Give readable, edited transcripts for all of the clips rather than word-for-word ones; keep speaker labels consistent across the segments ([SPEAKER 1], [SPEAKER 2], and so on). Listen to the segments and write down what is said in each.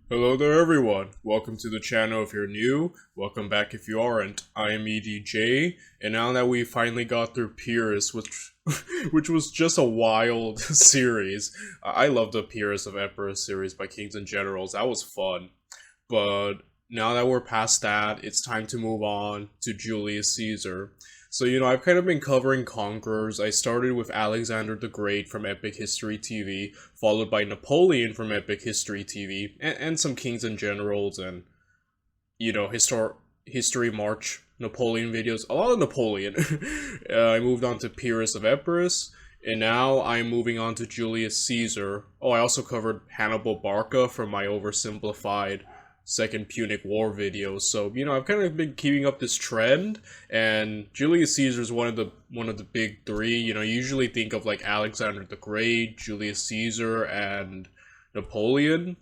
[SPEAKER 1] Hello there everyone, welcome to the channel if you're new, welcome back if you aren't. I am EDJ, and now that we finally got through Pyrrhus, which was just a wild series. I love the Pyrrhus of Epirus series by Kings and Generals, that was fun. But now that we're past that, it's time to move on to Julius Caesar. So, I've kind of been covering conquerors. I started with Alexander the Great from Epic History TV, followed by Napoleon from Epic History TV, and some kings and generals and, History March Napoleon videos. A lot of Napoleon. I moved on to Pyrrhus of Epirus, and now I'm moving on to Julius Caesar. Oh, I also covered Hannibal Barca from my oversimplified Second Punic War videos. So, I've kind of been keeping up this trend, and Julius Caesar is one of the big three. You usually think of like Alexander the Great, Julius Caesar, and Napoleon.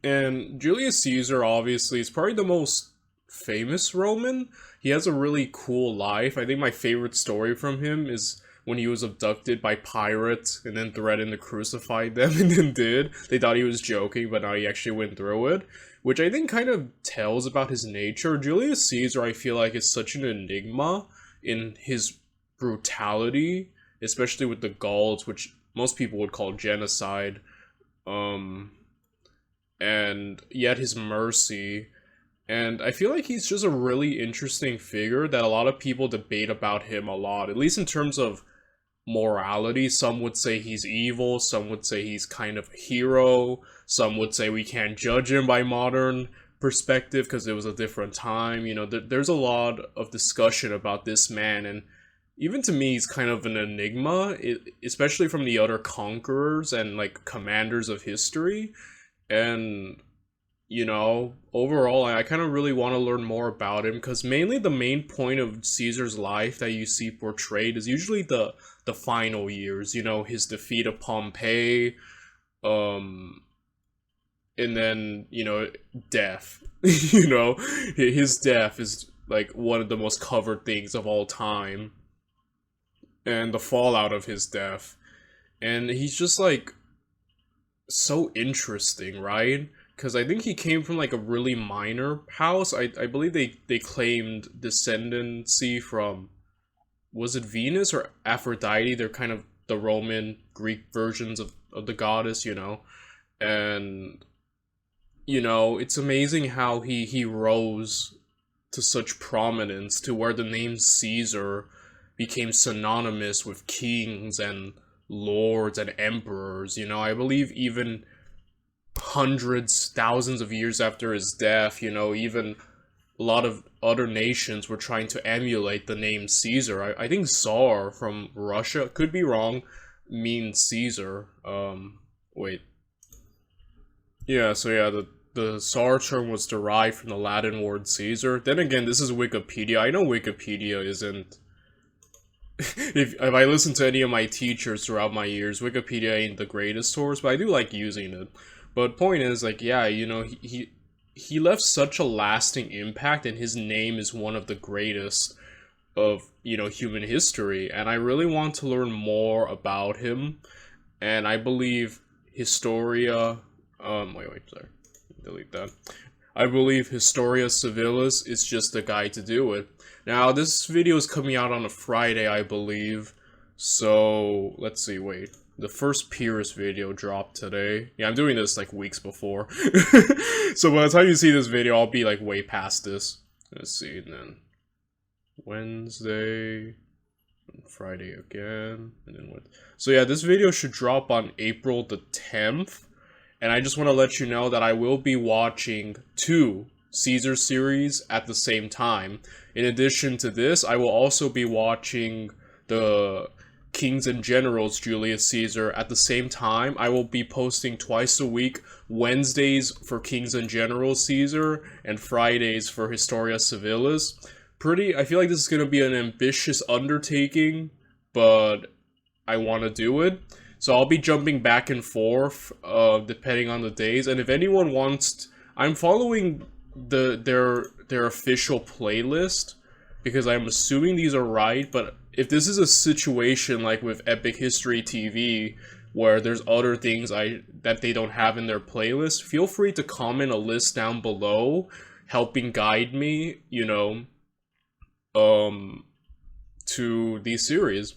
[SPEAKER 1] And Julius Caesar obviously is probably the most famous Roman. He has a really cool life. I think my favorite story from him is when he was abducted by pirates and then threatened to crucify them and then did. They thought he was joking, but now he actually went through it, which I think kind of tells about his nature. Julius Caesar, I feel like, is such an enigma in his brutality, especially with the Gauls, which most people would call genocide, and yet his mercy. And I feel like he's just a really interesting figure that a lot of people debate about him a lot, at least in terms of morality. Some would say he's evil, some would say he's kind of a hero, some would say we can't judge him by modern perspective because it was a different time. There's a lot of discussion about this man, and even to me he's kind of an enigma, especially from the other conquerors and like commanders of history. And overall, I kind of really want to learn more about him, because mainly the main point of Caesar's life that you see portrayed is usually the final years, his defeat of Pompey, and then, death. His death is like one of the most covered things of all time, and the fallout of his death. And he's just like so interesting, right? Because I think he came from like a really minor house. I believe they claimed descendancy from, was it Venus or Aphrodite? They're kind of the Roman Greek versions of the goddess, and it's amazing how he rose to such prominence, to where the name Caesar became synonymous with kings and lords and emperors. I believe even hundreds, thousands of years after his death, even a lot of other nations were trying to emulate the name Caesar. I think Tsar from Russia, could be wrong, means Caesar. Wait. Yeah, so yeah, the Tsar term was derived from the Latin word Caesar. Then again, this is Wikipedia. I know Wikipedia isn't... if I listen to any of my teachers throughout my years, Wikipedia ain't the greatest source, but I do like using it. But point is, like, yeah, he left such a lasting impact, and his name is one of the greatest of, human history. And I really want to learn more about him. And I believe Historia, sorry, delete that. I believe Historia Civilis is just the guy to do it. Now, this video is coming out on a Friday, I believe. So, let's see, wait. The first Pyrrhus video dropped today. Yeah, I'm doing this like weeks before. So by the time you see this video, I'll be like way past this. Let's see, and then Wednesday, and Friday again, and then what? So yeah, this video should drop on April the 10th. And I just want to let you know that I will be watching 2 Caesar series at the same time. In addition to this, I will also be watching the Kings and Generals Julius Caesar at the same time. I will be posting twice a week, Wednesdays for Kings and Generals Caesar, and Fridays for Historia Civilis. I feel like this is going to be an ambitious undertaking, but I want to do it. So I'll be jumping back and forth, depending on the days. And if anyone wants, I'm following their official playlist, because I'm assuming these are right, but if this is a situation like with Epic History TV, where there's other things that they don't have in their playlist, feel free to comment a list down below, helping guide me, to these series.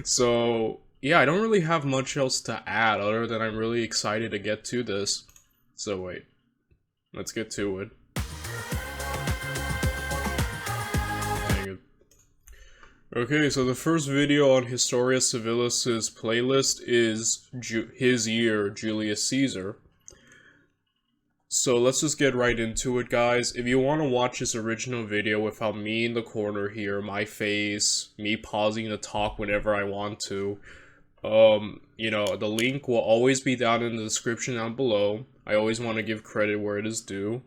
[SPEAKER 1] So yeah, I don't really have much else to add other than I'm really excited to get to this. So wait, let's get to it. Dang it. Okay, so the first video on Historia Civilis's playlist is his year, Julius Caesar. So let's just get right into it, guys. If you want to watch this original video without me in the corner here, my face, me pausing to talk whenever I want to, the link will always be down in the description down below. I always want to give credit where it is due.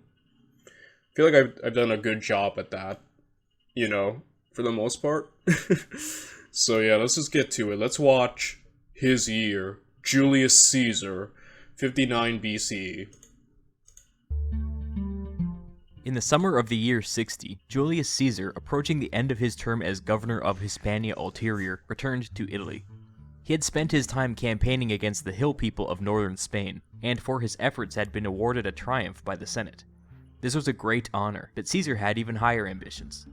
[SPEAKER 1] I feel like I've done a good job at that, for the most part. So yeah, let's just get to it. Let's watch his year, Julius Caesar, 59 BCE.
[SPEAKER 2] In the summer of the year 60, Julius Caesar, approaching the end of his term as governor of Hispania Ulterior, returned to Italy. He had spent his time campaigning against the hill people of northern Spain, and for his efforts had been awarded a triumph by the Senate. This was a great honor, but Caesar had even higher ambitions.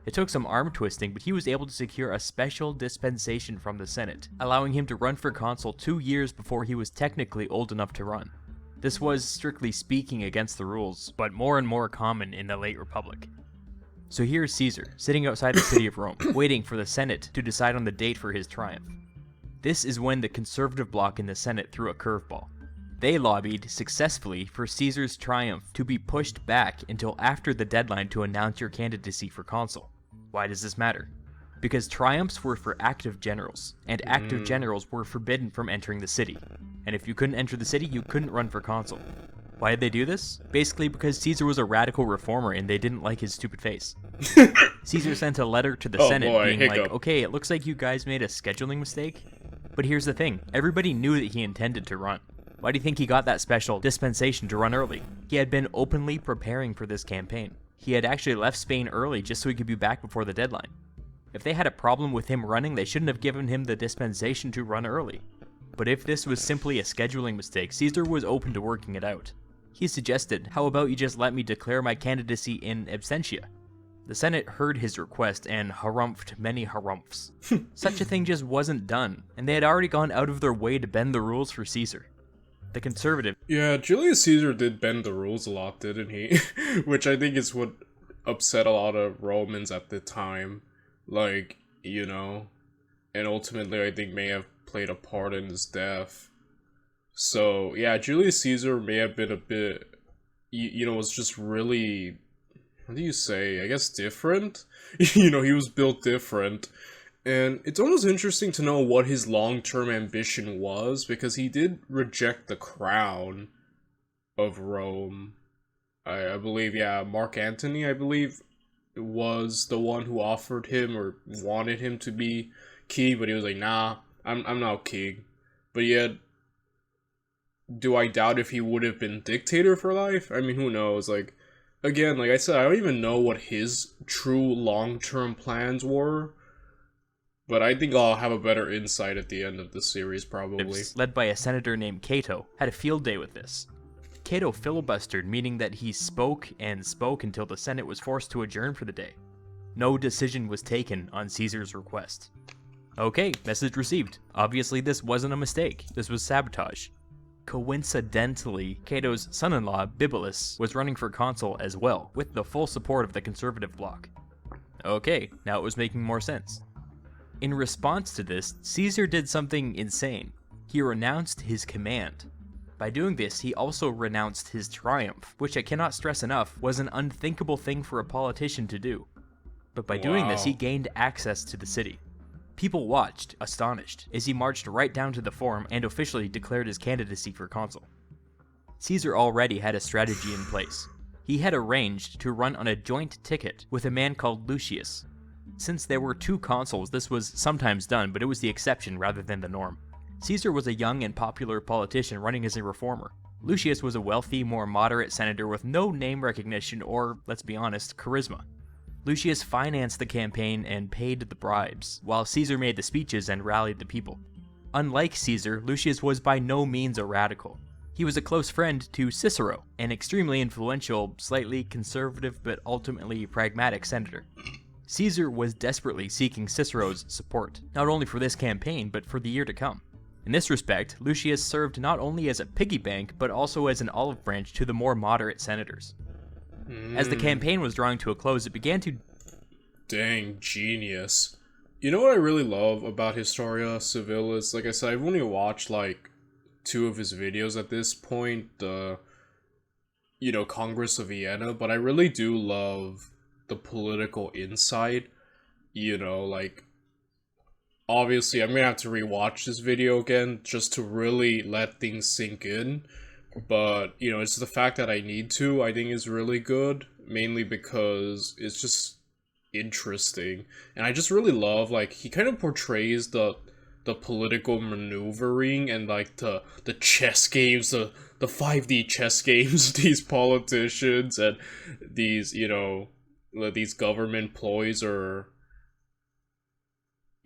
[SPEAKER 2] It took some arm twisting, but he was able to secure a special dispensation from the Senate, allowing him to run for consul 2 years before he was technically old enough to run. This was, strictly speaking, against the rules, but more and more common in the late Republic. So here's Caesar, sitting outside the city of Rome, waiting for the Senate to decide on the date for his triumph. This is when the conservative bloc in the Senate threw a curveball. They lobbied, successfully, for Caesar's triumph to be pushed back until after the deadline to announce your candidacy for consul. Why does this matter? Because triumphs were for active generals, and active generals were forbidden from entering the city. And if you couldn't enter the city, you couldn't run for consul. Why did they do this? Basically because Caesar was a radical reformer and they didn't like his stupid face. Caesar sent a letter to the Senate being like, okay, it looks like you guys made a scheduling mistake. But here's the thing, everybody knew that he intended to run. Why do you think he got that special dispensation to run early? He had been openly preparing for this campaign. He had actually left Spain early just so he could be back before the deadline. If they had a problem with him running, they shouldn't have given him the dispensation to run early. But if this was simply a scheduling mistake, Caesar was open to working it out. He suggested, how about you just let me declare my candidacy in absentia? The Senate heard his request and harumphed many harumphs. Such a thing just wasn't done, and they had already gone out of their way to bend the rules for Caesar. The conservative...
[SPEAKER 1] Yeah, Julius Caesar did bend the rules a lot, didn't he? Which I think is what upset a lot of Romans at the time. And ultimately I think may have played a part in his death. So, yeah, Julius Caesar may have been a bit, was just really, what do you say, I guess different? He was built different. And it's almost interesting to know what his long-term ambition was, because he did reject the crown of Rome. I believe, Mark Antony, I believe, was the one who offered him or wanted him to be king, but he was like, nah, I'm not king. But yet, do I doubt if he would have been dictator for life? I mean, who knows? Again, like I said, I don't even know what his true long-term plans were. But I think I'll have a better insight at the end of the series, probably.
[SPEAKER 2] Led by a senator named Cato, had a field day with this. Cato filibustered, meaning that he spoke and spoke until the Senate was forced to adjourn for the day. No decision was taken on Caesar's request. Okay, message received. Obviously this wasn't a mistake, this was sabotage. Coincidentally, Cato's son-in-law, Bibulus, was running for consul as well, with the full support of the conservative bloc. Okay, now it was making more sense. In response to this, Caesar did something insane. He renounced his command. By doing this, he also renounced his triumph, which I cannot stress enough was an unthinkable thing for a politician to do. But by doing this, he gained access to the city. People watched, astonished, as he marched right down to the forum and officially declared his candidacy for consul. Caesar already had a strategy in place. He had arranged to run on a joint ticket with a man called Lucius. Since there were 2 consuls, this was sometimes done, but it was the exception rather than the norm. Caesar was a young and popular politician running as a reformer. Lucius was a wealthy, more moderate senator with no name recognition or, let's be honest, charisma. Lucius financed the campaign and paid the bribes, while Caesar made the speeches and rallied the people. Unlike Caesar, Lucius was by no means a radical. He was a close friend to Cicero, an extremely influential, slightly conservative but ultimately pragmatic senator. Caesar was desperately seeking Cicero's support, not only for this campaign, but for the year to come. In this respect, Lucius served not only as a piggy bank, but also as an olive branch to the more moderate senators. As the campaign was drawing to a close, it began to...
[SPEAKER 1] Dang, genius. You know what I really love about Historia Civilis? Like I said, I've only watched, like, 2 of his videos at this point, the, Congress of Vienna, but I really do love the political insight, like, obviously I'm gonna have to rewatch this video again just to really let things sink in, but, it's the fact that I need to, I think is really good, mainly because it's just interesting, and I just really love, like, he kind of portrays the political maneuvering and, like, the chess games, the 5D chess games these politicians and these, these government ploys are,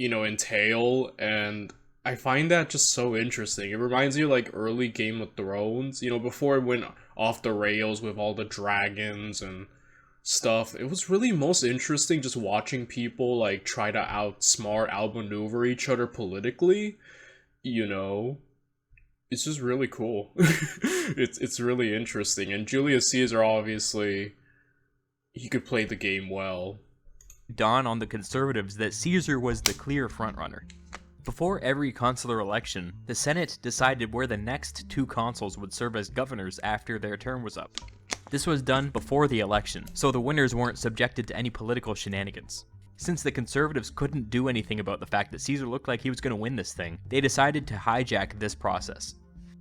[SPEAKER 1] entail, and I find that just so interesting. It reminds me of, like, early Game of Thrones, before it went off the rails with all the dragons and stuff. It was really most interesting just watching people, like, try to outmaneuver each other politically, It's just really cool. It's really interesting, and Julius Caesar, obviously, he could play the game well.
[SPEAKER 2] dawn on the conservatives that Caesar was the clear frontrunner. Before every consular election, the Senate decided where the next 2 consuls would serve as governors after their term was up. This was done before the election, so the winners weren't subjected to any political shenanigans. Since the conservatives couldn't do anything about the fact that Caesar looked like he was going to win this thing, they decided to hijack this process.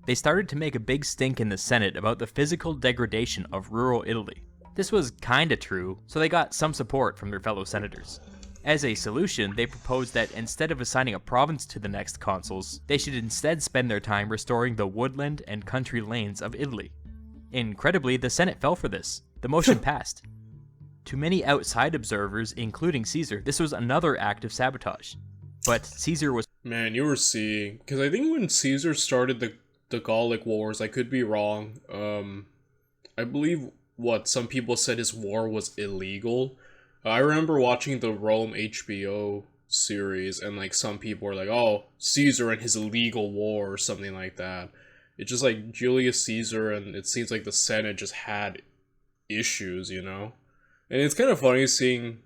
[SPEAKER 2] They started to make a big stink in the Senate about the physical degradation of rural Italy. This was kinda true, so they got some support from their fellow senators. As a solution, they proposed that instead of assigning a province to the next consuls, they should instead spend their time restoring the woodland and country lanes of Italy. Incredibly, the Senate fell for this. The motion passed. To many outside observers, including Caesar, this was another act of sabotage. But Caesar was...
[SPEAKER 1] Man, you were seeing... Because I think when Caesar started the Gallic Wars, I could be wrong, I believe some people said his war was illegal. I remember watching the Rome HBO series, and, like, some people were like, oh, Caesar and his illegal war, or something like that. It's just like Julius Caesar, and it seems like the Senate just had issues, And it's kind of funny seeing,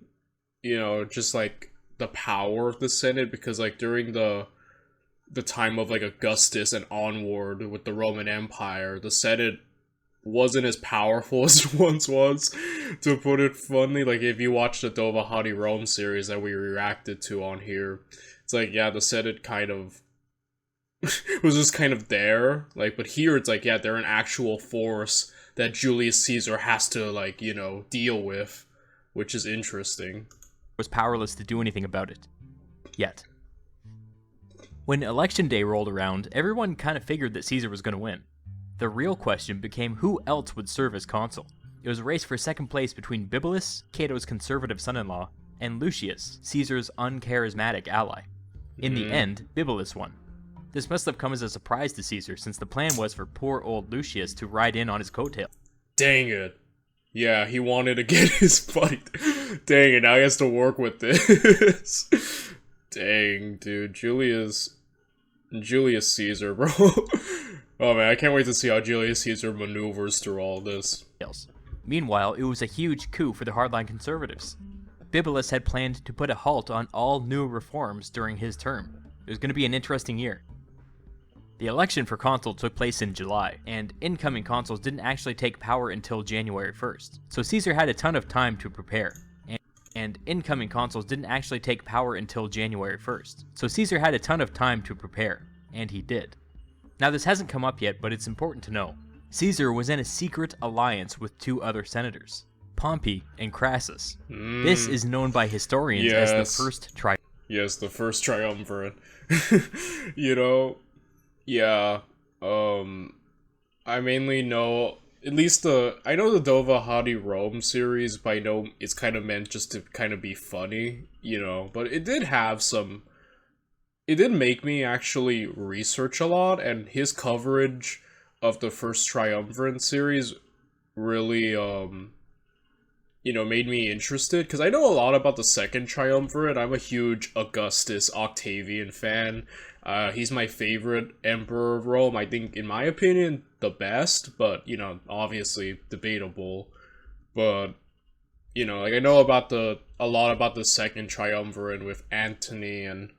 [SPEAKER 1] just, like, the power of the Senate, because, like, during the time of, like, Augustus and onward with the Roman Empire, the Senate wasn't as powerful as it once was, to put it funny. Like, if you watch the Dova Hadi Rome series that we reacted to on here, it's like, yeah, the Senate kind of was just kind of there, like, but here it's like, yeah, they're an actual force that Julius Caesar has to, like, deal with, which is interesting.
[SPEAKER 2] Was powerless to do anything about it. Yet. When election day rolled around, everyone kind of figured that Caesar was going to win. The real question became who else would serve as consul. It was a race for second place between Bibulus, Cato's conservative son-in-law, and Lucius, Caesar's uncharismatic ally. In the end, Bibulus won. This must have come as a surprise to Caesar, since the plan was for poor old Lucius to ride in on his coattail.
[SPEAKER 1] Dang it. Yeah, he wanted to get his fight. Dang it, now he has to work with this. Dang, dude, Julius Caesar, bro. Oh man, I can't wait to see how Julius Caesar maneuvers through all this.
[SPEAKER 2] Meanwhile, it was a huge coup for the hardline conservatives. Bibulus had planned to put a halt on all new reforms during his term. It was going to be an interesting year. The election for consul took place in July, and incoming consuls didn't actually take power until January 1st, so Caesar had a ton of time to prepare. And incoming consuls didn't actually take power until January 1st, so Caesar had a ton of time to prepare, and he did. Now this hasn't come up yet, but it's important to know. Caesar was in a secret alliance with 2 other senators, Pompey and Crassus. This is known by historians as the first triumvirate.
[SPEAKER 1] Yes, the first triumvirate. Yeah, I mainly know, at least I know the Dova Hadi Rome series, but I know it's kind of meant just to kind of be funny, but it did have some it did make me actually research a lot, and his coverage of the first Triumvirate series really, made me interested, because I know a lot about the second Triumvirate. I'm a huge Augustus Octavian fan. He's my favorite emperor of Rome. I think, in my opinion, the best, but, obviously debatable. But, like, I know a lot about the second Triumvirate with Antony and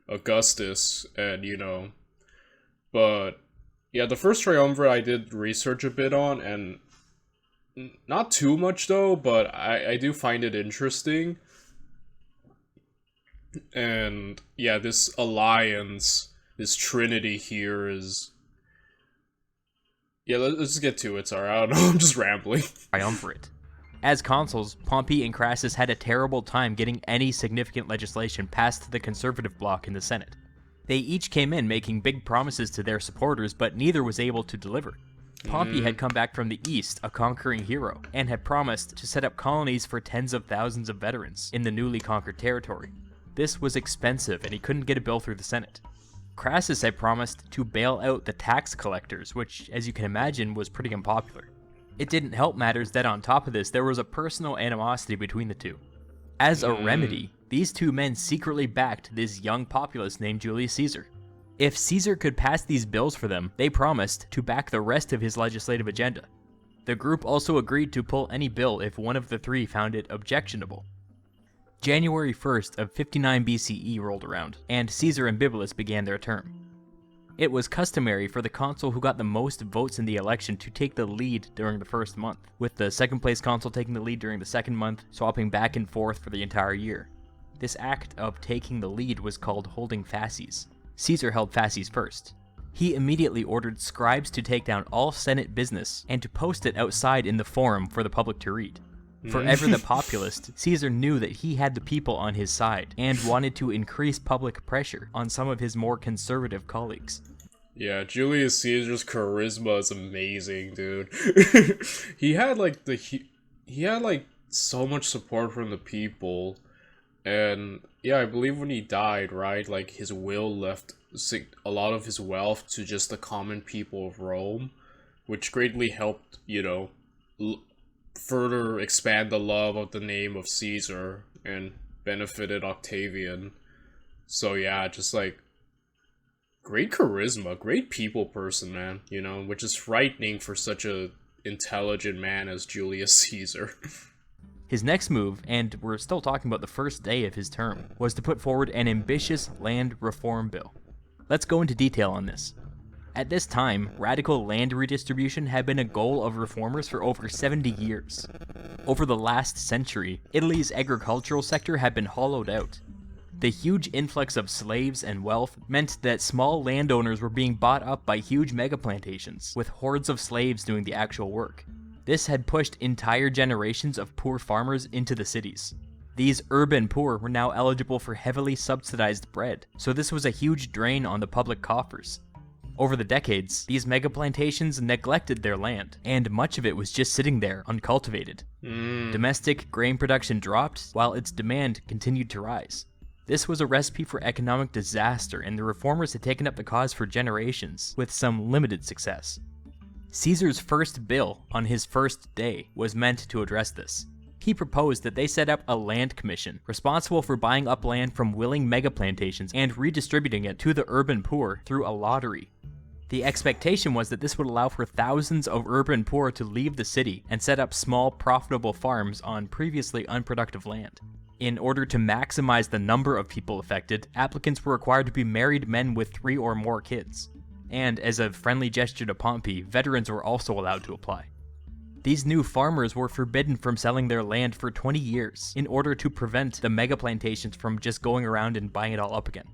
[SPEAKER 1] Augustus, and, but, yeah, the first Triumvirate I did research a bit on, and not too much though, but I do find it interesting. And yeah, this alliance, this trinity here is... Yeah, let's just get to it, sorry, I don't know, I'm just rambling.
[SPEAKER 2] Triumvirate. As consuls, Pompey and Crassus had a terrible time getting any significant legislation past the conservative bloc in the Senate. They each came in making big promises to their supporters, but neither was able to deliver. Pompey had come back from the east, a conquering hero, and had promised to set up colonies for tens of thousands of veterans in the newly conquered territory. This was expensive, and he couldn't get a bill through the Senate. Crassus had promised to bail out the tax collectors, which, as you can imagine, was pretty unpopular. It didn't help matters that on top of this, there was a personal animosity between the two. As a remedy, these two men secretly backed this young populace named Julius Caesar. If Caesar could pass these bills for them, they promised to back the rest of his legislative agenda. The group also agreed to pull any bill if one of the three found it objectionable. January 1st of 59 BCE rolled around, and Caesar and Bibulus began their term. It was customary for the consul who got the most votes in the election to take the lead during the first month, with the second place consul taking the lead during the second month, swapping back and forth for the entire year. This act of taking the lead was called holding fasces. Caesar held fasces first. He immediately ordered scribes to take down all Senate business and to post it outside in the forum for the public to read. Forever the populist, Caesar knew that he had the people on his side and wanted to increase public pressure on some of his more conservative colleagues.
[SPEAKER 1] Yeah, Julius Caesar's charisma is amazing, dude. he had like he had like so much support from the people. And yeah, I believe when he died, right, like his will left a lot of his wealth to just the common people of Rome, which greatly helped, further expand the love of the name of Caesar and benefited Octavian. So yeah, just like great charisma, great people person, man, which is frightening for such a intelligent man as Julius Caesar.
[SPEAKER 2] His next move, and we're still talking about the first day of his term, was to put forward an ambitious land reform bill. Let's go into detail on this. At this time, radical land redistribution had been a goal of reformers for over 70 years. Over the last century, Italy's agricultural sector had been hollowed out. The huge influx of slaves and wealth meant that small landowners were being bought up by huge mega plantations, with hordes of slaves doing the actual work. This had pushed entire generations of poor farmers into the cities. These urban poor were now eligible for heavily subsidized bread, so this was a huge drain on the public coffers. Over the decades, these mega plantations neglected their land, and much of it was just sitting there, uncultivated. Domestic grain production dropped, while its demand continued to rise. This was a recipe for economic disaster, and the reformers had taken up the cause for generations, with some limited success. Caesar's first bill, on his first day, was meant to address this. He proposed that they set up a land commission, responsible for buying up land from willing mega plantations and redistributing it to the urban poor through a lottery. The expectation was that this would allow for thousands of urban poor to leave the city and set up small, profitable farms on previously unproductive land. In order to maximize the number of people affected, applicants were required to be married men with 3 or more kids. And as a friendly gesture to Pompey, veterans were also allowed to apply. These new farmers were forbidden from selling their land for 20 years in order to prevent the mega plantations from just going around and buying it all up again.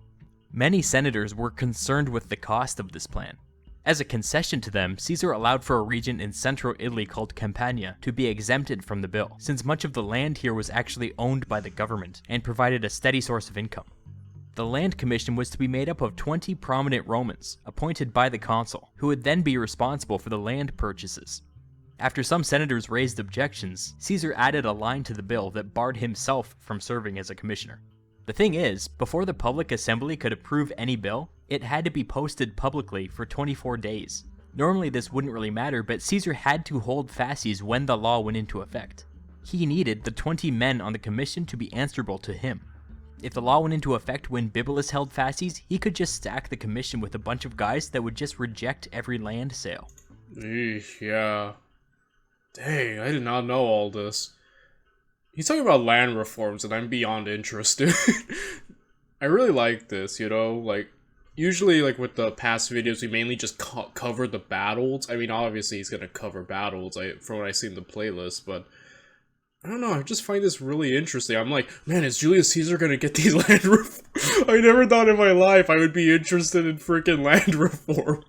[SPEAKER 2] Many senators were concerned with the cost of this plan. As a concession to them, Caesar allowed for a region in central Italy called Campania to be exempted from the bill, since much of the land here was actually owned by the government and provided a steady source of income. The land commission was to be made up of 20 prominent Romans, appointed by the consul, who would then be responsible for the land purchases. After some senators raised objections, Caesar added a line to the bill that barred himself from serving as a commissioner. The thing is, before the public assembly could approve any bill, it had to be posted publicly for 24 days. Normally this wouldn't really matter, but Caesar had to hold fasces when the law went into effect. He needed the 20 men on the commission to be answerable to him. If the law went into effect when Bibulus held fasces, he could just stack the commission with a bunch of guys that would just reject every land sale.
[SPEAKER 1] Eesh, yeah. Dang, I did not know all this. He's talking about land reforms, and I'm beyond interested. I really like this, you know? Like, usually, like, with the past videos, we mainly just cover the battles. I mean, obviously, he's gonna cover battles, from what I see in the playlist, but I don't know, I just find this really interesting. I'm like, man, is Julius Caesar gonna get these land reforms? I never thought in my life I would be interested in freaking land reforms.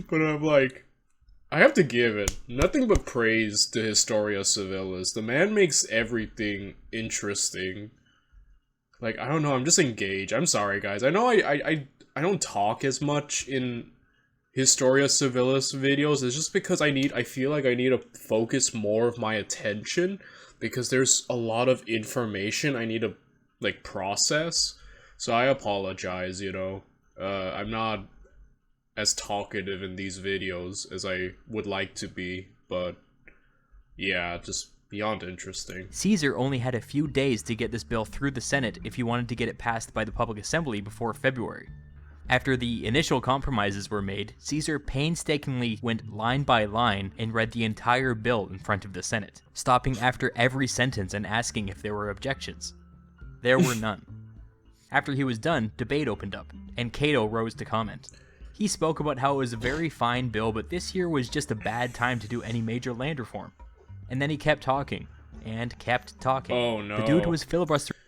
[SPEAKER 1] But I'm like, I have to give it nothing but praise to Historia Civilis. The man makes everything interesting. Like, I don't know, I'm just engaged. I'm sorry, guys. I know I don't talk as much in Historia Civilis videos. It's just because I feel like I need to focus more of my attention, because there's a lot of information I need to, like, process. So I apologize, you know. I'm not as talkative in these videos as I would like to be, but yeah, just beyond interesting.
[SPEAKER 2] Caesar only had a few days to get this bill through the Senate if he wanted to get it passed by the public assembly before February. After the initial compromises were made, Caesar painstakingly went line by line and read the entire bill in front of the Senate, stopping after every sentence and asking if there were objections. There were none. After he was done, debate opened up, and Cato rose to comment. He spoke about how it was a very fine bill, but this year was just a bad time to do any major land reform. And then he kept talking, and kept talking.
[SPEAKER 1] Oh no.
[SPEAKER 2] The dude was filibustering.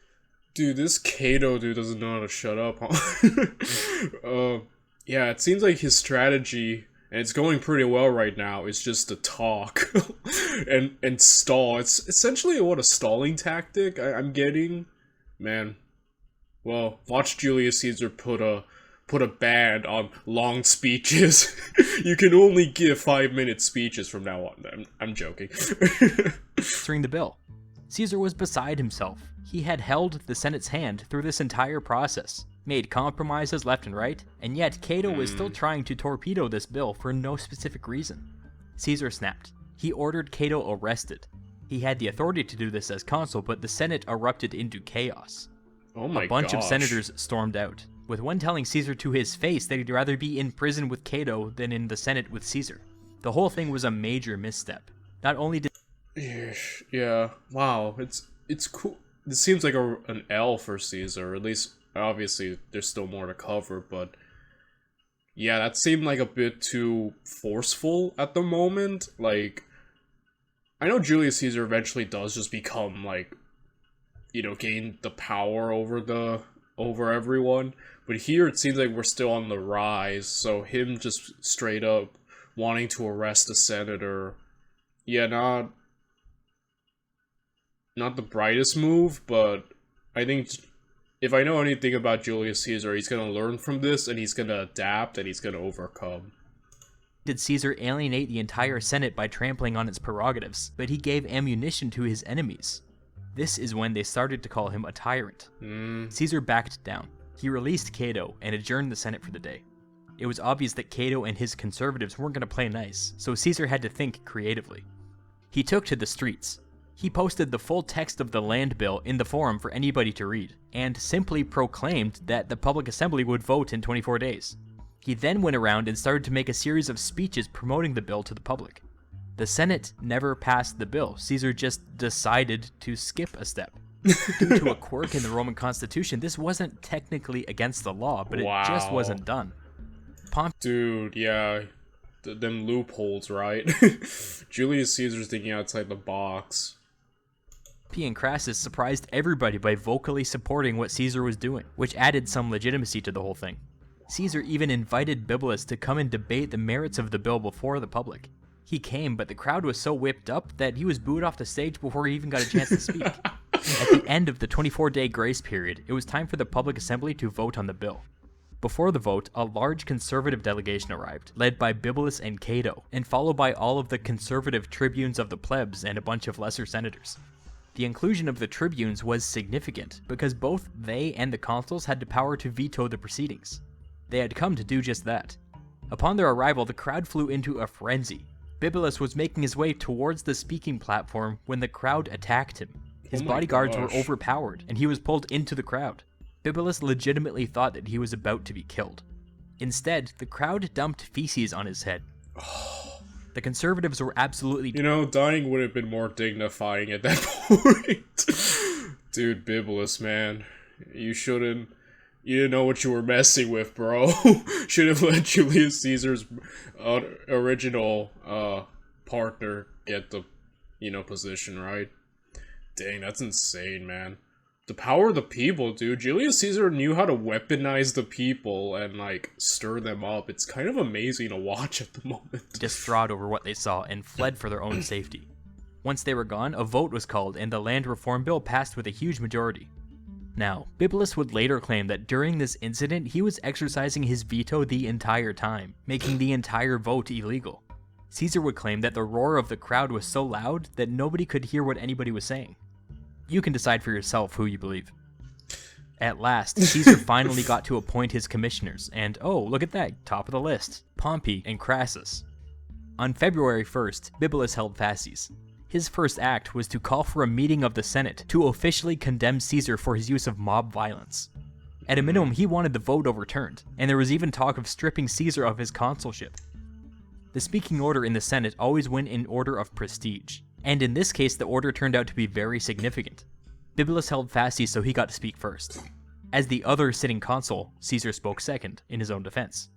[SPEAKER 1] Dude, this Cato dude doesn't know how to shut up, huh? Yeah, it seems like his strategy, and it's going pretty well right now, is just to talk and stall. It's essentially what a stalling tactic I'm getting. Man, well, watch Julius Caesar put a ban on long speeches. You can only give 5-minute speeches from now on. I'm joking.
[SPEAKER 2] During the bill, Caesar was beside himself. He had held the Senate's hand through this entire process, made compromises left and right, and yet Cato was still trying to torpedo this bill for no specific reason. Caesar snapped. He ordered Cato arrested. He had the authority to do this as consul, but the Senate erupted into chaos.
[SPEAKER 1] Oh my gosh.
[SPEAKER 2] A bunch of senators stormed out, with one telling Caesar to his face that he'd rather be in prison with Cato than in the Senate with Caesar. The whole thing was a major misstep. Not only did...
[SPEAKER 1] Yeah, wow, it's cool. It seems like an L for Caesar, at least, obviously, there's still more to cover, but yeah, that seemed like a bit too forceful at the moment. Like, I know Julius Caesar eventually does just become, like, you know, gain the power over everyone, but here it seems like we're still on the rise, so him just straight up wanting to arrest a senator, yeah, not the brightest move, but I think if I know anything about Julius Caesar, he's gonna learn from this, and he's gonna adapt, and he's gonna overcome.
[SPEAKER 2] Did Caesar alienate the entire Senate by trampling on its prerogatives, but he gave ammunition to his enemies. This is when they started to call him a tyrant. Caesar backed down. He released Cato and adjourned the Senate for the day. It was obvious that Cato and his conservatives weren't going to play nice, so Caesar had to think creatively. He took to the streets. He posted the full text of the land bill in the forum for anybody to read, and simply proclaimed that the public assembly would vote in 24 days. He then went around and started to make a series of speeches promoting the bill to the public. The Senate never passed the bill. Caesar just decided to skip a step. Due to a quirk in the Roman constitution, this wasn't technically against the law, but it just wasn't done.
[SPEAKER 1] Dude, yeah. Them loopholes, right? Julius Caesar's thinking outside the box.
[SPEAKER 2] Pompey and Crassus surprised everybody by vocally supporting what Caesar was doing, which added some legitimacy to the whole thing. Caesar even invited Bibulus to come and debate the merits of the bill before the public. He came, but the crowd was so whipped up that he was booed off the stage before he even got a chance to speak. At the end of the 24-day grace period, it was time for the public assembly to vote on the bill. Before the vote, a large conservative delegation arrived, led by Bibulus and Cato, and followed by all of the conservative tribunes of the plebs and a bunch of lesser senators. The inclusion of the tribunes was significant, because both they and the consuls had the power to veto the proceedings. They had come to do just that. Upon their arrival, the crowd flew into a frenzy. Bibulus was making his way towards the speaking platform when the crowd attacked him. His bodyguards were overpowered, and he was pulled into the crowd. Bibulus legitimately thought that he was about to be killed. Instead, the crowd dumped feces on his head. The conservatives were absolutely...
[SPEAKER 1] You know, dying would have been more dignifying at that point. Dude, Bibulus, man. You shouldn't... You didn't know what you were messing with, bro. Should have let Julius Caesar's original partner get the, position, right? Dang, that's insane, man. The power of the people, dude. Julius Caesar knew how to weaponize the people and, stir them up. It's kind of amazing to watch at the moment.
[SPEAKER 2] Distraught over what they saw and fled for their own safety. Once they were gone, a vote was called and the land reform bill passed with a huge majority. Now, Bibulus would later claim that during this incident, he was exercising his veto the entire time, making the entire vote illegal. Caesar would claim that the roar of the crowd was so loud that nobody could hear what anybody was saying. You can decide for yourself who you believe. At last, Caesar finally got to appoint his commissioners, and oh, look at that, top of the list, Pompey and Crassus. On February 1st, Bibulus held fasces. His first act was to call for a meeting of the Senate to officially condemn Caesar for his use of mob violence. At a minimum, he wanted the vote overturned, and there was even talk of stripping Caesar of his consulship. The speaking order in the Senate always went in order of prestige, and in this case the order turned out to be very significant. Bibulus held fasces so he got to speak first. As the other sitting consul, Caesar spoke second, in his own defense.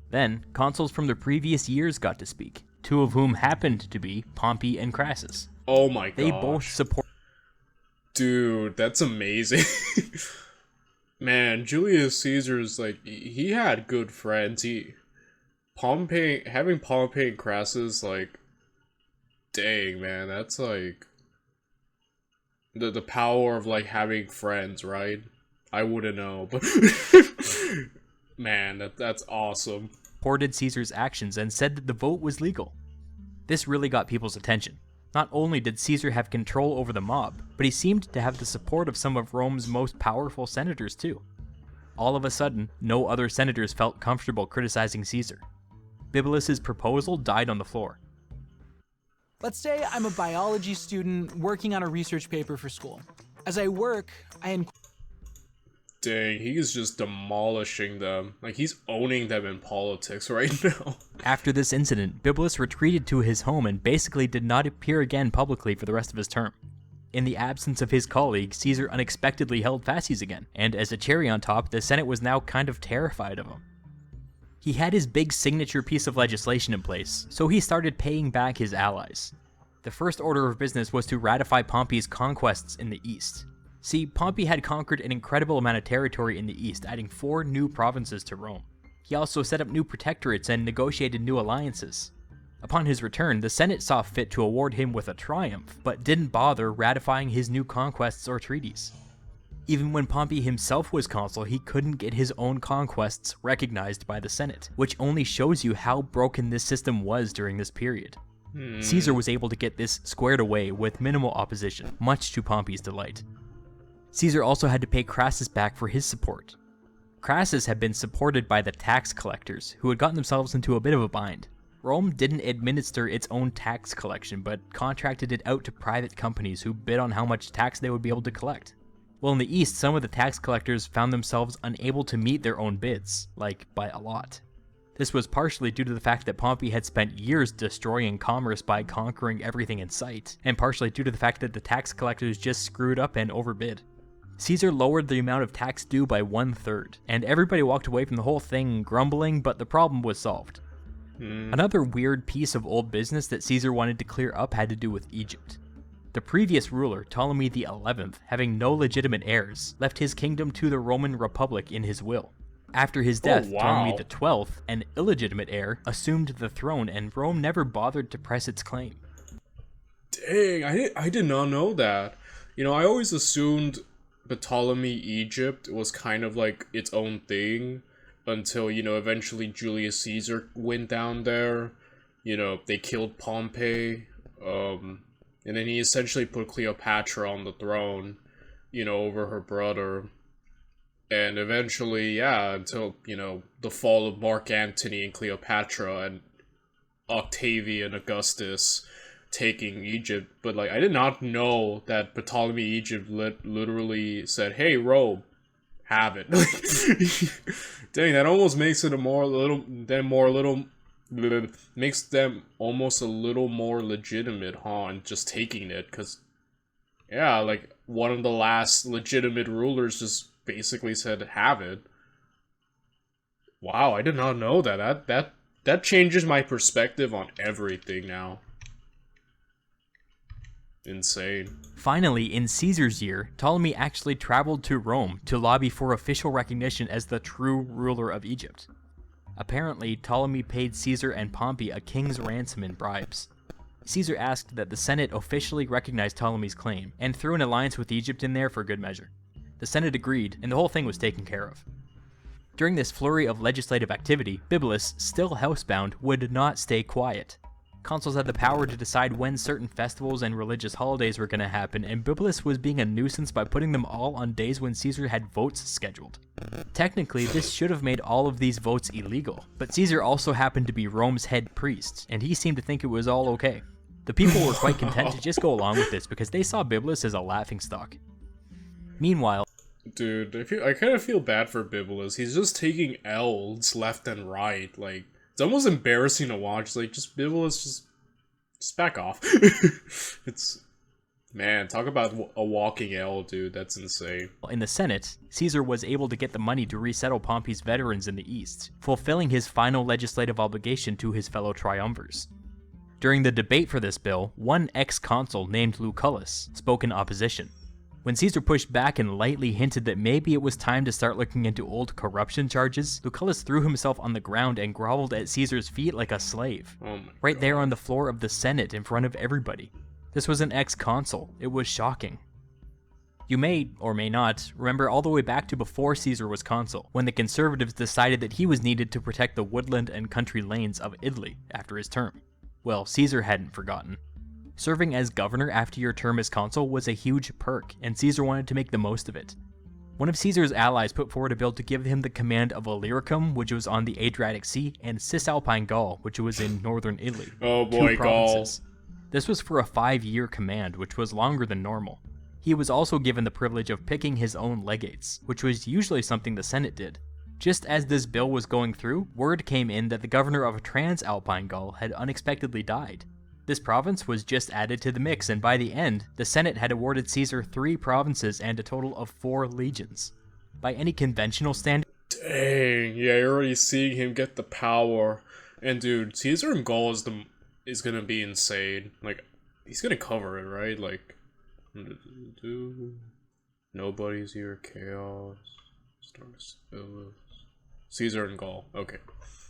[SPEAKER 2] Then, consuls from the previous years got to speak, two of whom happened to be Pompey and Crassus.
[SPEAKER 1] Oh my god.
[SPEAKER 2] They both support...
[SPEAKER 1] Dude, that's amazing. Man, Julius Caesar's, he had good friends. Having Pompey and Crassus, dang, man, that's, the power of, having friends, right? I wouldn't know, but... Man, that's awesome.
[SPEAKER 2] Supported Caesar's actions and said that the vote was legal. This really got people's attention. Not only did Caesar have control over the mob, but he seemed to have the support of some of Rome's most powerful senators too. All of a sudden, no other senators felt comfortable criticizing Caesar. Bibulus's proposal died on the floor.
[SPEAKER 3] Let's say I'm a biology student working on a research paper for school. As I work,
[SPEAKER 1] Dang, he's just demolishing them. He's owning them in politics right now.
[SPEAKER 2] After this incident, Bibulus retreated to his home and basically did not appear again publicly for the rest of his term. In the absence of his colleague, Caesar unexpectedly held fasces again, and as a cherry on top, the Senate was now kind of terrified of him. He had his big signature piece of legislation in place, so he started paying back his allies. The first order of business was to ratify Pompey's conquests in the east. See, Pompey had conquered an incredible amount of territory in the east, adding 4 new provinces to Rome. He also set up new protectorates and negotiated new alliances. Upon his return, the Senate saw fit to award him with a triumph, but didn't bother ratifying his new conquests or treaties. Even when Pompey himself was consul, he couldn't get his own conquests recognized by the Senate, which only shows you how broken this system was during this period. Caesar was able to get this squared away with minimal opposition, much to Pompey's delight. Caesar also had to pay Crassus back for his support. Crassus had been supported by the tax collectors, who had gotten themselves into a bit of a bind. Rome didn't administer its own tax collection, but contracted it out to private companies who bid on how much tax they would be able to collect. Well, in the east, some of the tax collectors found themselves unable to meet their own bids, by a lot. This was partially due to the fact that Pompey had spent years destroying commerce by conquering everything in sight, and partially due to the fact that the tax collectors just screwed up and overbid. Caesar lowered the amount of tax due by 1/3, and everybody walked away from the whole thing grumbling, but the problem was solved. Another weird piece of old business that Caesar wanted to clear up had to do with Egypt. The previous ruler, Ptolemy XI, having no legitimate heirs, left his kingdom to the Roman Republic in his will. After his death, Ptolemy XII, an illegitimate heir, assumed the throne, and Rome never bothered to press its claim.
[SPEAKER 1] Dang, I did not know that. I always assumed Ptolemy Egypt was kind of its own thing until, eventually Julius Caesar went down there. They killed Pompey. And then he essentially put Cleopatra on the throne, over her brother. And eventually, yeah, until, the fall of Mark Antony and Cleopatra and Octavian Augustus taking Egypt. But, like, I did not know that Ptolemy Egypt literally said, hey, Rome, have it. Dang, that almost makes it makes them almost a little more legitimate, huh? And just taking it, because, yeah, like, one of the last legitimate rulers just basically said, have it. Wow, I did not know that. That changes my perspective on everything now. Insane.
[SPEAKER 2] Finally, in Caesar's year, Ptolemy actually traveled to Rome to lobby for official recognition as the true ruler of Egypt. Apparently, Ptolemy paid Caesar and Pompey a king's ransom in bribes. Caesar asked that the Senate officially recognize Ptolemy's claim, and threw an alliance with Egypt in there for good measure. The Senate agreed, and the whole thing was taken care of. During this flurry of legislative activity, Bibulus, still housebound, would not stay quiet. Consuls had the power to decide when certain festivals and religious holidays were going to happen, and Bibulus was being a nuisance by putting them all on days when Caesar had votes scheduled. Technically, this should have made all of these votes illegal, but Caesar also happened to be Rome's head priest, and he seemed to think it was all okay. The people were quite content to just go along with this because they saw Bibulus as a laughingstock. Meanwhile,
[SPEAKER 1] dude, I kind of feel bad for Bibulus. He's just taking L's left and right. Like, it's almost embarrassing to watch. Like, just Bibulus, just back off. It's, man, talk about a walking L, dude. That's insane.
[SPEAKER 2] in the Senate, Caesar was able to get the money to resettle Pompey's veterans in the East, fulfilling his final legislative obligation to his fellow triumvirs. During the debate for this bill, one ex-consul named Lucullus spoke in opposition. When Caesar pushed back and lightly hinted that maybe it was time to start looking into old corruption charges, Lucullus threw himself on the ground and groveled at Caesar's feet like a slave. Right there on the floor of the Senate in front of everybody. This was an ex-consul. It was shocking. You may, or may not, remember all the way back to before Caesar was consul, when the conservatives decided that he was needed to protect the woodland and country lanes of Italy after his term. Well, Caesar hadn't forgotten. Serving as governor after your term as consul was a huge perk, and Caesar wanted to make the most of it. One of Caesar's allies put forward a bill to give him the command of Illyricum, which was on the Adriatic Sea, and Cisalpine Gaul, which was in northern Italy.
[SPEAKER 1] Oh boy, Gaul.
[SPEAKER 2] This was for a 5-year command, which was longer than normal. He was also given the privilege of picking his own legates, which was usually something the Senate did. Just as this bill was going through, word came in that the governor of Transalpine Gaul had unexpectedly died. This province was just added to the mix, and by the end, the Senate had awarded Caesar 3 provinces and a total of 4 legions. By any conventional standard...
[SPEAKER 1] Dang, yeah, you're already seeing him get the power. And dude, Caesar in Gaul is gonna be insane. Like, he's gonna cover it, right? Like, nobody's here, chaos, Caesar in Gaul, okay.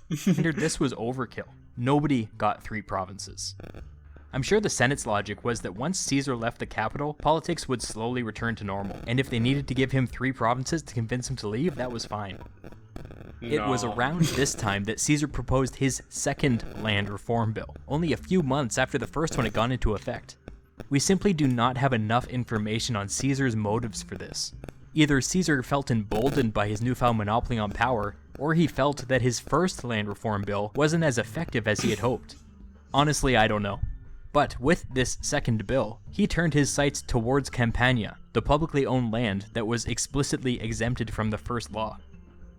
[SPEAKER 2] This was overkill. Nobody got 3 provinces. I'm sure the Senate's logic was that once Caesar left the capital, politics would slowly return to normal, and if they needed to give him 3 provinces to convince him to leave, that was fine. It was around this time that Caesar proposed his second land reform bill, only a few months after the first one had gone into effect. We simply do not have enough information on Caesar's motives for this. Either Caesar felt emboldened by his newfound monopoly on power, or he felt that his first land reform bill wasn't as effective as he had hoped. Honestly, I don't know. But with this second bill, he turned his sights towards Campania, the publicly owned land that was explicitly exempted from the first law.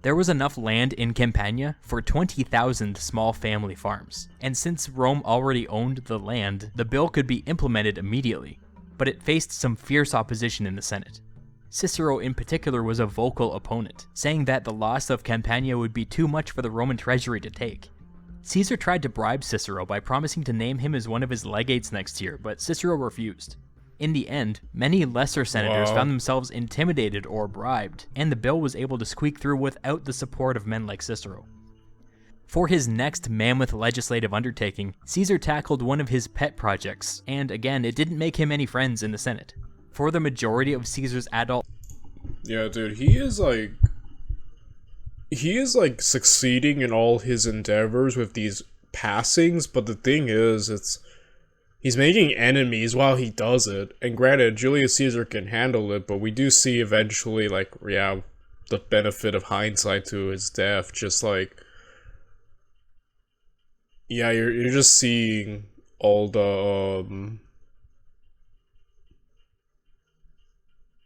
[SPEAKER 2] There was enough land in Campania for 20,000 small family farms, and since Rome already owned the land, the bill could be implemented immediately, but it faced some fierce opposition in the Senate. Cicero in particular was a vocal opponent, saying that the loss of Campania would be too much for the Roman treasury to take. Caesar tried to bribe Cicero by promising to name him as one of his legates next year, but Cicero refused. In the end, many lesser senators found themselves intimidated or bribed, and the bill was able to squeak through without the support of men like Cicero. For his next mammoth legislative undertaking, Caesar tackled one of his pet projects, and again, it didn't make him any friends in the Senate. For the majority of Caesar's adult...
[SPEAKER 1] Yeah, dude, he is succeeding in all his endeavors with these passings, but the thing is, he's making enemies while he does it. And granted, Julius Caesar can handle it, but we do see eventually, like, yeah, the benefit of hindsight to his death. Just like, yeah, you're just seeing all the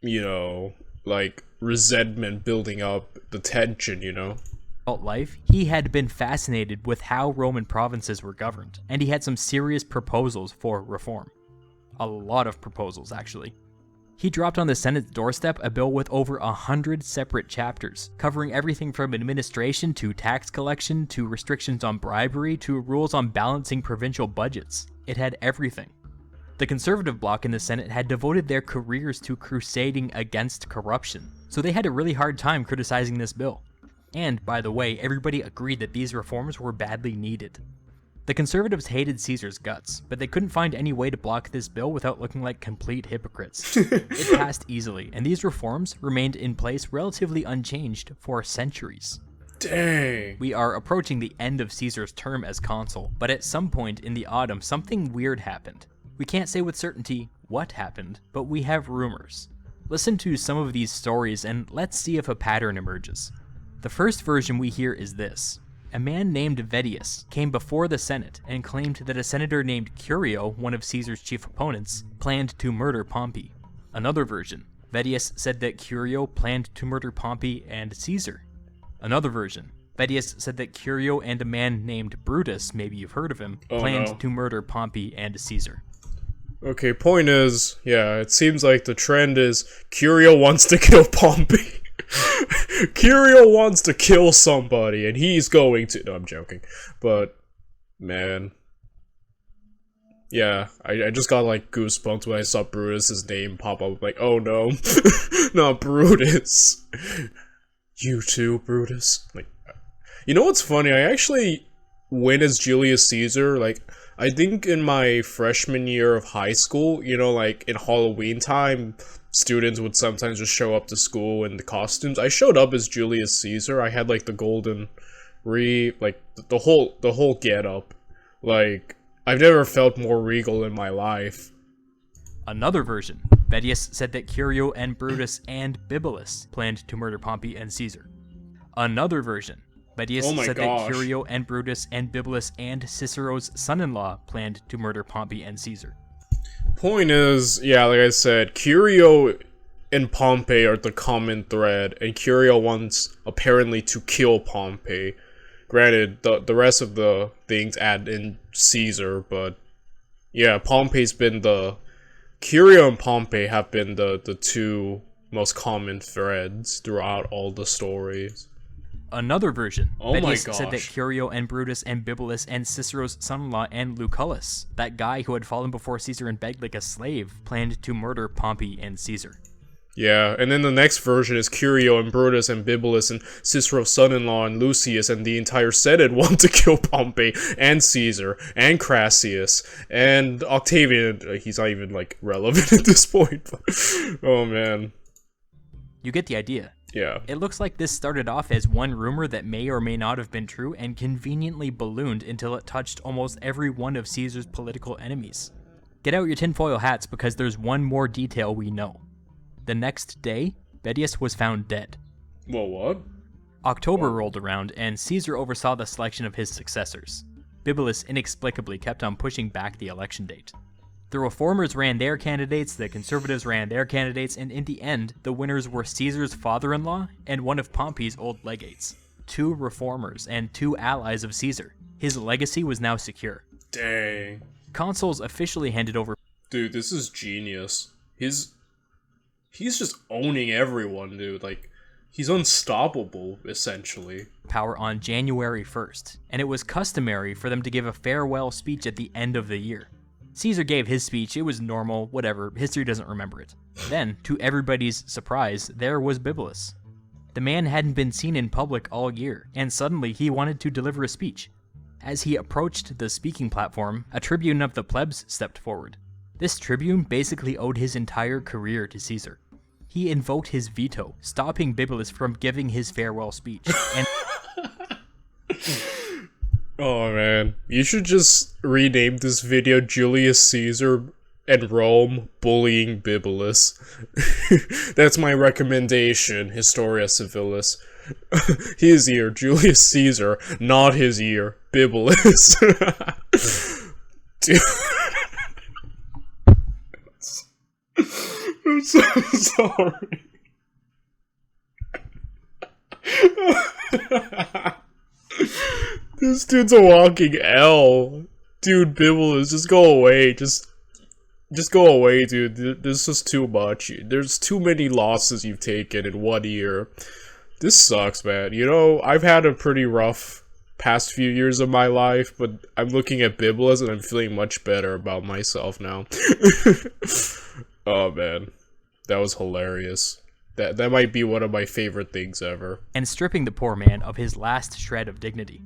[SPEAKER 1] you know, like resentment building up, the tension, you know.
[SPEAKER 2] Life, he had been fascinated with how Roman provinces were governed, and he had some serious proposals for reform. A lot of proposals, actually. He dropped on the Senate's doorstep a bill with over 100 separate chapters, covering everything from administration to tax collection to restrictions on bribery to rules on balancing provincial budgets. It had everything. The conservative bloc in the Senate had devoted their careers to crusading against corruption, so they had a really hard time criticizing this bill. And, by the way, everybody agreed that these reforms were badly needed. The conservatives hated Caesar's guts, but they couldn't find any way to block this bill without looking like complete hypocrites. It passed easily, and these reforms remained in place relatively unchanged for centuries.
[SPEAKER 1] Dang.
[SPEAKER 2] We are approaching the end of Caesar's term as consul, but at some point in the autumn, something weird happened. We can't say with certainty what happened, but we have rumors. Listen to some of these stories and let's see if a pattern emerges. The first version we hear is this. A man named Vettius came before the Senate and claimed that a senator named Curio, one of Caesar's chief opponents, planned to murder Pompey. Another version. Vettius said that Curio planned to murder Pompey and Caesar. Another version. Vettius said that Curio and a man named Brutus, maybe you've heard of him, planned to murder Pompey and Caesar.
[SPEAKER 1] Okay, point is, yeah, it seems like the trend is Curio wants to kill Pompey. Curio wants to kill somebody, and he's going to... No, I'm joking. But, man. Yeah, I just got, like, goosebumps when I saw Brutus's name pop up. Like, oh no. Not Brutus. You too, Brutus. Like, you know what's funny? I actually went as Julius Caesar, like... I think in my freshman year of high school, you know, like in Halloween time, students would sometimes just show up to school in the costumes. I showed up as Julius Caesar. I had like the golden like the whole get-up. Like, I've never felt more regal in my life.
[SPEAKER 2] Another version. Vettius said that Curio and Brutus and Bibulus planned to murder Pompey and Caesar. Another version. Vettius said that Curio and Brutus and Bibulus and Cicero's son-in-law planned to murder Pompey and Caesar.
[SPEAKER 1] Point is, yeah, like I said, Curio and Pompey are the common thread, and Curio wants, apparently, to kill Pompey. Granted, the rest of the things add in Caesar, but yeah, Curio and Pompey have been the two most common threads throughout all the stories.
[SPEAKER 2] Another version. Vettius said that
[SPEAKER 1] gosh.
[SPEAKER 2] Curio and Brutus and Bibulus and Cicero's son-in-law and Lucullus, that guy who had fallen before Caesar and begged like a slave, planned to murder Pompey and Caesar.
[SPEAKER 1] Yeah, and then the next version is Curio and Brutus and Bibulus and Cicero's son-in-law and Lucius and the entire Senate want to kill Pompey and Caesar and Crassus and Octavian. He's not even, like, relevant at this point. But, oh, man.
[SPEAKER 2] You get the idea.
[SPEAKER 1] Yeah.
[SPEAKER 2] It looks like this started off as one rumor that may or may not have been true and conveniently ballooned until it touched almost every one of Caesar's political enemies. Get out your tinfoil hats because there's one more detail we know. The next day, Vettius was found dead.
[SPEAKER 1] Whoa, what?
[SPEAKER 2] October rolled around and Caesar oversaw the selection of his successors. Bibulus inexplicably kept on pushing back the election date. The reformers ran their candidates, the conservatives ran their candidates, and in the end, the winners were Caesar's father-in-law and one of Pompey's old legates. Two reformers and two allies of Caesar. His legacy was now secure.
[SPEAKER 1] Dang.
[SPEAKER 2] Consuls officially handed over...
[SPEAKER 1] Dude, this is genius. He's just owning everyone, dude. Like, he's unstoppable, essentially.
[SPEAKER 2] ...power on January 1st, and it was customary for them to give a farewell speech at the end of the year. Caesar gave his speech, it was normal, whatever, history doesn't remember it. Then, to everybody's surprise, there was Bibulus. The man hadn't been seen in public all year, and suddenly he wanted to deliver a speech. As he approached the speaking platform, a tribune of the plebs stepped forward. This tribune basically owed his entire career to Caesar. He invoked his veto, stopping Bibulus from giving his farewell speech, and...
[SPEAKER 1] Oh man, you should just rename this video Julius Caesar and Rome bullying Bibulus. That's my recommendation, Historia Civilis. His ear, Julius Caesar, not his ear, Bibulus. Dude. I'm so sorry. This dude's a walking L. Dude, Bibulus, just go away. Just go away, dude. This is too much. There's too many losses you've taken in 1 year. This sucks, man. You know, I've had a pretty rough past few years of my life, but I'm looking at Bibulus and I'm feeling much better about myself now. Oh, man. That was hilarious. That might be one of my favorite things ever.
[SPEAKER 2] And stripping the poor man of his last shred of dignity.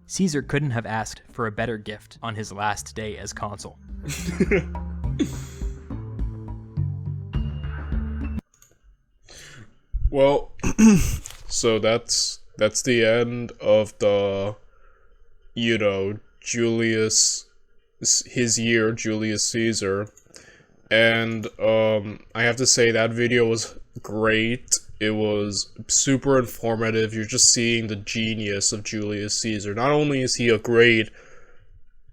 [SPEAKER 2] Caesar couldn't have asked for a better gift on his last day as consul.
[SPEAKER 1] Well, so that's the end of the, you know, his year, Julius Caesar. And I have to say that video was great. It was super informative. You're just seeing the genius of Julius Caesar. Not only is he a great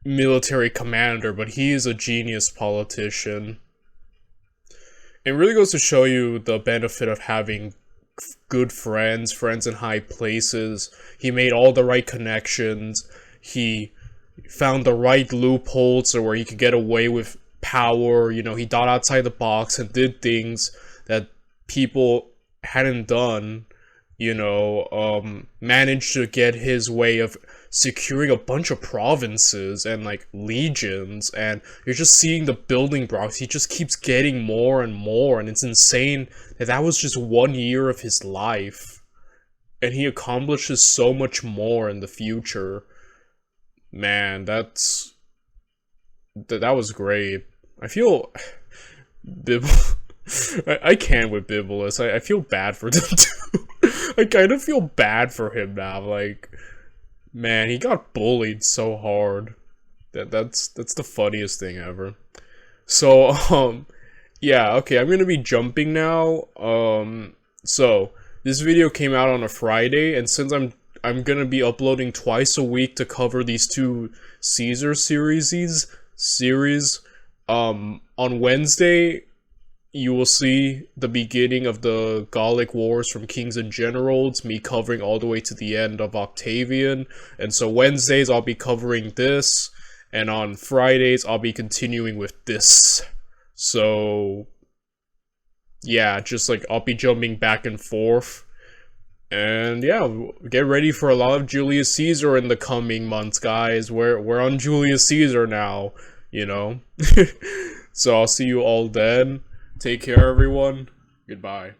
[SPEAKER 1] military commander, but he is a genius politician. It really goes to show you the benefit of having good friends in high places. He made all the right connections. He found the right loopholes where he could get away with power. You know, he thought outside the box and did things that people hadn't done. You know, managed to get his way of securing a bunch of provinces and like legions, and you're just seeing the building blocks. He just keeps getting more and more, and it's insane that was just 1 year of his life, and he accomplishes so much more in the future. Man, that was great. I feel I can't with Bibulus. I feel bad for them too. I kind of feel bad for him now. Like, man, he got bullied so hard. That's the funniest thing ever. So, yeah, okay, I'm gonna be jumping now. So this video came out on a Friday, and since I'm gonna be uploading twice a week to cover these two Caesar series, on Wednesday, you will see the beginning of the Gallic Wars from Kings and Generals, me covering all the way to the end of Octavian. And so Wednesdays I'll be covering this, and on Fridays I'll be continuing with this. So yeah, just like I'll be jumping back and forth. And yeah, get ready for a lot of Julius Caesar in the coming months, guys. We're on Julius Caesar now, you know. So I'll see you all then. Take care, everyone. Goodbye.